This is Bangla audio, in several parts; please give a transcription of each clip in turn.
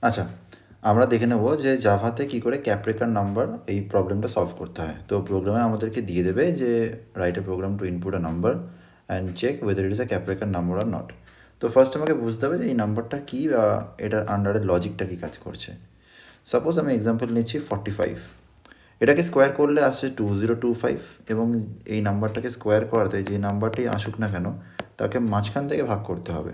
আচ্ছা, আমরা দেখে নেব যে জাভাতে কী করে ক্যাপ্রিকার নাম্বার এই প্রবলেমটা সলভ করতে হয়। তো প্রোগ্রামে আমাদেরকে দিয়ে দেবে যে write a program to input a number and check whether it is a Kaprekar number or not. তো ফার্স্ট আমাকে বুঝতে হবে যে এই নাম্বারটা কী বা এটার আন্ডারের লজিকটা কী কাজ করছে। সাপোজ আমি এক্সাম্পল নিচ্ছি 45, এটাকে স্কোয়ার করলে আসছে 2025 এবং এই নাম্বারটাকে স্কোয়ার করাতে যে নাম্বারটি আসুক না কেন তাকে মাঝখান থেকে ভাগ করতে হবে।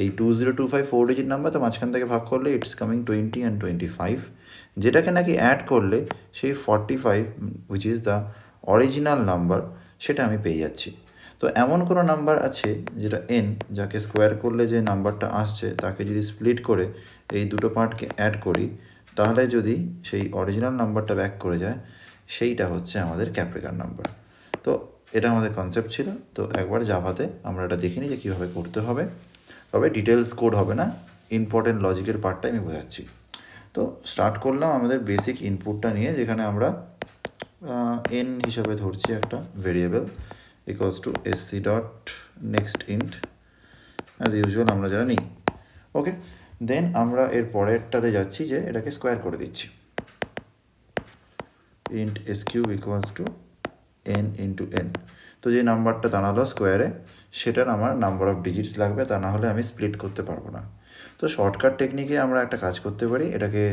এই 2025 4 ডিজিট নাম্বার, তো মাঝখান থেকে ভাগ করলে ইটস কামিং 20 অ্যান্ড 25, যেটাকে নাকি অ্যাড করলে সেই 45 which is the original number সেটা আমি পেয়ে যাচ্ছি। তো এমন কোনো নাম্বার আছে যেটা এন, যাকে স্কোয়ার করলে যে নাম্বারটা আসছে তাকে যদি স্প্লিট করে এই দুটো পার্টকে অ্যাড করি তাহলে যদি সেই অরিজিনাল নাম্বারটা ব্যাক করে যায় সেইটা হচ্ছে আমাদের ক্যাপ্রিকার নাম্বার। তো এটা আমাদের কনসেপ্ট ছিল। তো একবার জাভাতে আমরা এটা দেখিনি যে কীভাবে করতে হবে, তবে ডিটেলস কোড হবে না, ইম্পর্টেন্ট লজিকের পার্টটা আমি বোঝাচ্ছি। তো স্টার্ট করলাম আমাদের বেসিক ইনপুটটা নিয়ে, যেখানে আমরা এন হিসাবে ধরছি একটা variable equals to SC dot next int as usual আমরা যারা নিই। ওকে, দেন আমরা এর পরেরটাতে যাচ্ছি যে এটাকে স্কোয়ার করে দিচ্ছি। Int S cube equals to N into N. তো যে নাম্বারটা দাঁড়ালো স্কোয়ারে সেটার আমার নাম্বার অফ ডিজিটস লাগবে, তা না হলে আমি স্প্লিট করতে পারবো না। তো শর্টকাট টেকনিকে আমরা একটা কাজ করতে পারি, এটাকে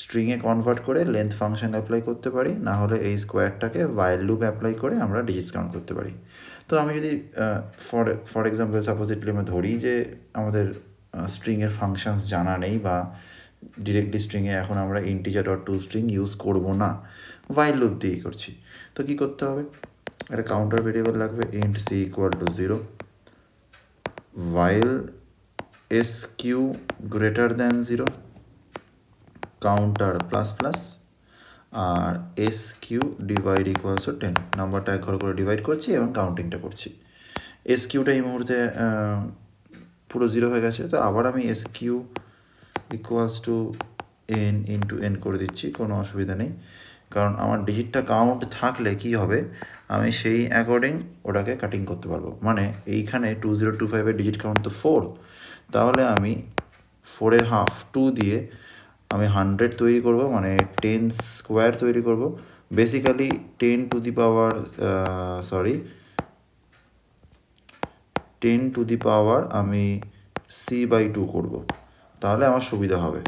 স্ট্রিংয়ে কনভার্ট করে লেন্থ ফাংশন অ্যাপ্লাই করতে পারি, না হলে এই স্কোয়ারটাকে ভাইল লুপ অ্যাপ্লাই করে আমরা ডিজিটস কাউন্ট করতে পারি। তো আমি যদি ফর এক্সাম্পল সাপোজিটলি আমি ধরি যে আমাদের স্ট্রিংয়ের ফাংশনস জানা নেই বা ডিরেক্টলি স্ট্রিংয়ে এখন আমরা integer dot two string use করবো না, ভাইল লুপ দিয়েই করছি। তো কী করতে হবে, একটা কাউন্টার ভেরিয়েবল লাগবে int C equals to 0, while S Q greater than 0 counter plus plus, আর S Q divide equals to 10, নাম্বারটা এক ঘর করে ডিভাইড করছি এবং কাউন্টিংটা করছি। এস কিউটা এই মুহূর্তে পুরো 0 হয়ে গেছে। তো আবার আমি S Q equals to N into N করে দিচ্ছি, কোনো অসুবিধা নেই, কারণ আমার ডিজিটটা কাউন্ট থাকলে কি হবে আমি সেই অ্যাকর্ডিং ওটাকে কাটিং করতে পারবো। মানে এইখানে 2025-এর ডিজিট কাউন্ট তো 4, তাহলে আমি 4-এর হাফ 2 দিয়ে আমি 100 তৈরি করব, মানে 10 স্কোয়ার তৈরি করব। Basically 10 to the power 10 to the power আমি c/2 করব, তাহলে আমার সুবিধা হবে।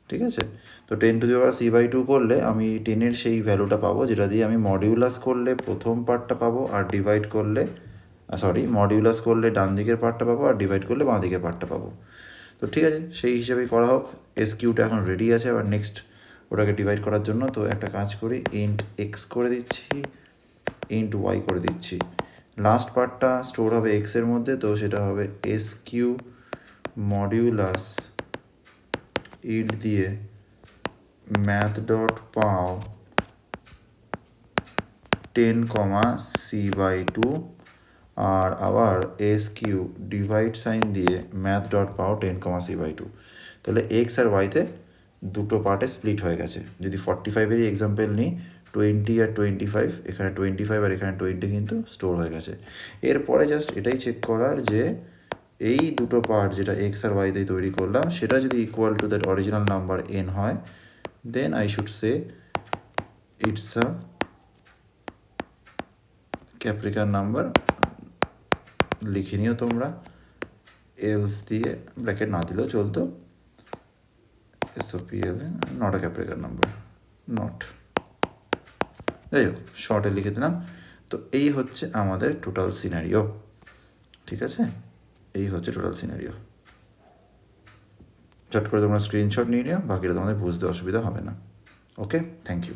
ঠিক আছে, তো 10 টু দি পাওয়ার c/2 করলে আমি 10-এর সেই ভ্যালুটা পাবো, যেটা দিয়ে আমি মডিউলাস করলে প্রথম পার্টটা পাবো আর ডিভাইড করলে মডিউলাস করলে ডান দিকের পার্টটা পাবো আর ডিভাইড করলে বাঁ দিকের পার্টটা পাবো। তো ঠিক আছে, সেই হিসেবেই করা হোক। এস কিউটা এখন রেডি আছে, আবার নেক্সট ওটাকে ডিভাইড করার জন্য। তো একটা কাজ করি, ইন্ট এক্স করে দিচ্ছি, ইন্ট ওয়াই করে দিচ্ছি। লাস্ট পার্টটা স্টোর হবে এক্সের মধ্যে, তো সেটা হবে এস কিউ মডিউলাস ইন্ট দিয়ে ম্যাথ ডট পাও 10, c/2, আর আবার এস কিউ ডিভাইড সাইন দিয়ে ম্যাথ ডট পাও 10, c/2। তাহলে এক্স আর ওয়াইতে দুটো পার্টে স্প্লিট হয়ে গেছে। যদি 45-এরই এক্সাম্পল নিই, 20 আর 25, এখানে 25 আর এখানে 20 কিন্তু স্টোর হয়ে গেছে। এরপরে জাস্ট এটাই চেক করার যে এই দুটো পার্ট যেটা এক্স আর ওয়াইতে তৈরি করলাম সেটা যদি equal to that original number N হয়, then I should say it's a Kaprekar number. লিখে নিও তোমরা, এলস দিয়ে ব্র্যাকেট না দিলেও চলতো, SOPL not a Kaprekar number, not, যাই হোক শর্টে লিখে দিলাম। তো এই হচ্ছে আমাদের টোটাল সিনারিও। ঠিক আছে, এই হচ্ছে টোটাল সিনারিও। চট করে তোমরা স্ক্রিনশট নিয়ে নিও, বাকিটা তোমাদের বুঝতে অসুবিধা হবে না। ওকে, থ্যাংক ইউ।